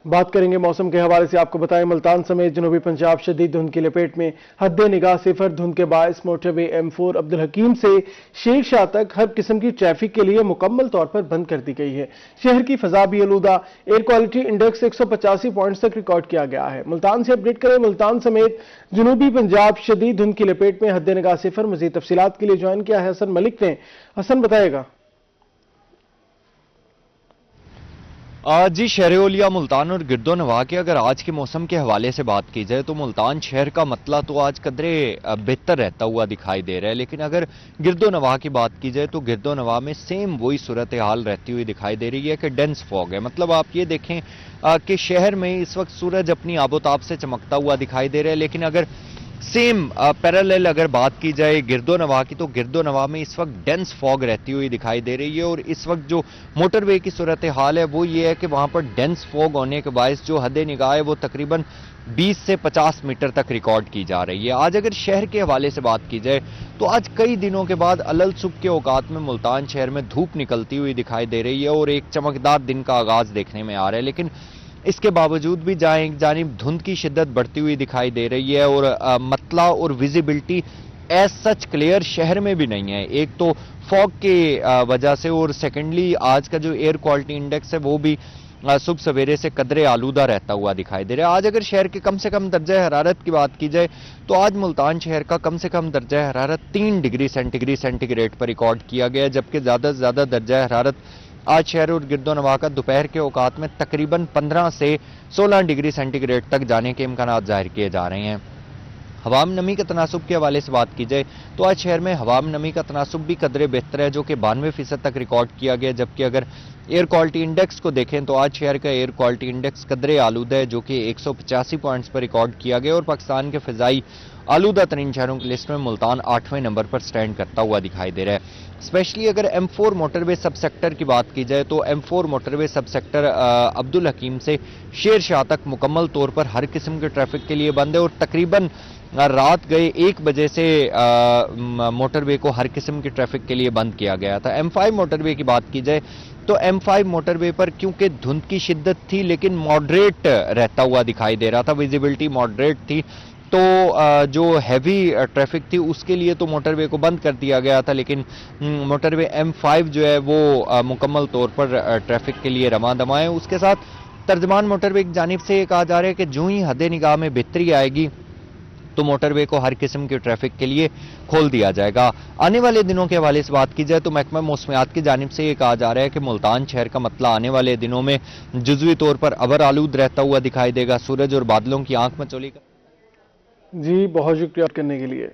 बात करेंगे मौसम के हवाले से। आपको बताएं, मुल्तान समेत जनूबी पंजाब शदीद धुंध की लपेट में। हद निगाह सिफर धुंध के बायस मोटरवे M4 अब्दुल हकीम से शेर शाह तक हर किस्म की ट्रैफिक के लिए मुकम्मल तौर पर बंद कर दी गई है। शहर की फजा भी आलूदा, एयर क्वालिटी इंडेक्स 185 पॉइंट्स तक रिकॉर्ड किया गया है। मुल्तान से अपडेट करें, मुल्तान समेत जनूबी पंजाब शदीद धुंध की लपेट में। हद निगाह सिफर। मजीद तफसीलात के लिए ज्वाइन किया है हसन मलिक ने। हसन, बताएगा। जी, शहर-ए-औलिया मुल्तान और गिरदो-नवाह के अगर आज के मौसम के हवाले से बात की जाए तो मुल्तान शहर का मतला तो आज कदरे बेहतर रहता हुआ दिखाई दे रहा है, लेकिन अगर गिरदो-नवाह की बात की जाए तो गिरदो-नवाह में सेम वही सूरत हाल रहती हुई दिखाई दे रही है कि डेंस फॉग है। मतलब आप ये देखें कि शहर में इस वक्त सूरज अपनी आबोताब से चमकता हुआ दिखाई दे रहा है, लेकिन अगर सेम पैरेलल अगर बात की जाए गिरदो-नवाह की, तो गिरदो-नवाह में इस वक्त डेंस फॉग रहती हुई दिखाई दे रही है। और इस वक्त जो मोटरवे की सूरत हाल है वो ये है कि वहां पर डेंस फॉग होने के बायस जो हद निगाह है वो तकरीबन 20 से 50 मीटर तक रिकॉर्ड की जा रही है। आज अगर शहर के हवाले से बात की जाए तो आज कई दिनों के बाद अलल सुबह के औकात में मुल्तान शहर में धूप निकलती हुई दिखाई दे रही है और एक चमकदार दिन का आगाज देखने में आ रहा है, लेकिन इसके बावजूद भी जानिब धुंध की शिद्दत बढ़ती हुई दिखाई दे रही है और मतला और विजिबिलिटी एज सच क्लियर शहर में भी नहीं है। एक तो फॉग के वजह से, और सेकेंडली आज का जो एयर क्वालिटी इंडेक्स है वो भी सुबह सवेरे से कदरे आलूदा रहता हुआ दिखाई दे रहा है। आज अगर शहर के कम से कम दर्जा हरारत की बात की जाए तो आज मुल्तान शहर का कम से कम दर्जा हरारत 3 डिग्री सेंटीग्रेड पर रिकॉर्ड किया गया, जबकि ज्यादा से ज्यादा दर्जा हरारत आज शहर और गिरदो-नवाह का दोपहर के औकात में तकरीबन 15 से 16 डिग्री सेंटीग्रेड तक जाने के इम्कानात जाहिर किए जा रहे हैं। हवा में नमी के तनासुब के हवाले से बात की जाए तो आज शहर में हवा में नमी का तनासुब भी कदरे बेहतर है, जो कि 92% तक रिकॉर्ड किया गया, जबकि अगर एयर क्वालिटी इंडेक्स को देखें तो आज शहर का एयर क्वालिटी इंडेक्स कदरे आलूदा है, जो कि 185 पॉइंट्स पर रिकॉर्ड किया गया। और पाकिस्तान के फिजाई आलूदा तरीन शहरों की लिस्ट में मुल्तान 8वें नंबर पर स्टैंड करता हुआ दिखाई दे रहा है। स्पेशली अगर M4 मोटरवे सब सेक्टर की बात की जाए तो M4 मोटरवे सब सेक्टर अब्दुल हकीम से शेर शाह तक मुकम्मल तौर पर हर किस्म के ट्रैफिक के लिए बंद है और तकरीबन रात गए 1 बजे से मोटरवे को हर किस्म की ट्रैफिक के लिए बंद किया गया था। M5 मोटरवे की बात की जाए तो M5 मोटरवे पर क्योंकि धुंध की शिद्दत थी लेकिन मॉडरेट रहता हुआ दिखाई दे रहा था, विजिबिलिटी मॉडरेट थी, तो जो हैवी ट्रैफिक थी उसके लिए तो मोटरवे को बंद कर दिया गया था, लेकिन मोटरवे M5 जो है वो मुकम्मल तौर पर ट्रैफिक के लिए रमा दमा है। उसके साथ तर्जमान मोटरवे की जानिब से कहा जा रहा है कि जो ही हद निगाह में बेहतरी आएगी तो मोटरवे को हर किस्म के ट्रैफिक के लिए खोल दिया जाएगा। आने वाले दिनों के हवाले से बात की जाए तो महकमा मौसमियात की जानिब से ये कहा जा रहा है कि मुल्तान शहर का मतला आने वाले दिनों में जुज़वी तौर पर अबर आलूद रहता हुआ दिखाई देगा। सूरज और बादलों की आंख मचोली का जी, बहुत शुक्रिया करने के लिए।